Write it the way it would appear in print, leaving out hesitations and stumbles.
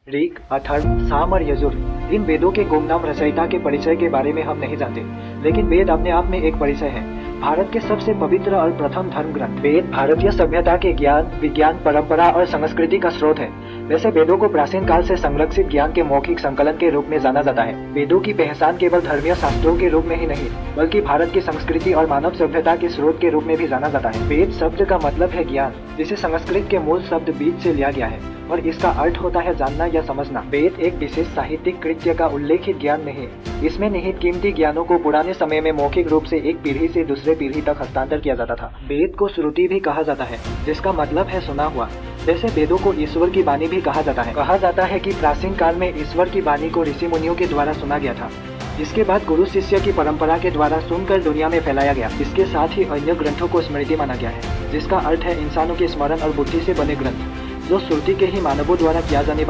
ऋग, अथर्व, साम और यजुर, इन वेदों के गुमनाम रचयिता के परिचय के बारे में हम नहीं जानते, लेकिन वेद अपने आप में एक परिचय है। भारत के सबसे पवित्र और प्रथम धर्म ग्रंथ वेद भारतीय सभ्यता के ज्ञान, विज्ञान, परंपरा और संस्कृति का स्रोत है। वैसे वेदों को प्राचीन काल से संरक्षित ज्ञान के मौखिक संकलन के रूप में जाना जाता है। वेदों की पहचान केवल धर्मीय शास्त्रों के रूप में ही नहीं, बल्कि भारत की संस्कृति और मानव सभ्यता के स्रोत के रूप में भी जाना जाता है। वेद शब्द का मतलब है ज्ञान, जिसे संस्कृत के मूल शब्द बीज से लिया गया है और इसका अर्थ होता है जानना या समझना। वेद एक विशेष साहित्यिक कृत्य का उल्लेखित ज्ञान नहीं, इसमें निहित कीमती ज्ञानों को पुराने समय में मौखिक रूप से एक पीढ़ी से दूसरे पीढ़ी तक हस्तांतर किया जाता था। वेद को श्रुति भी कहा जाता है, जिसका मतलब है सुना हुआ। वैसे वेदों को ईश्वर की वाणी भी कहा जाता है। कहा जाता है कि प्राचीन काल में ईश्वर की वाणी को ऋषि मुनियों के द्वारा सुना गया था, इसके बाद गुरु शिष्य की परंपरा के द्वारा सुनकर दुनिया में फैलाया गया। इसके साथ ही अन्य ग्रंथों को स्मृति माना गया है, जिसका अर्थ है इंसानों के स्मरण और बुद्धि से बने ग्रंथ, जो श्रुति के ही मानवों द्वारा किया जाने वाला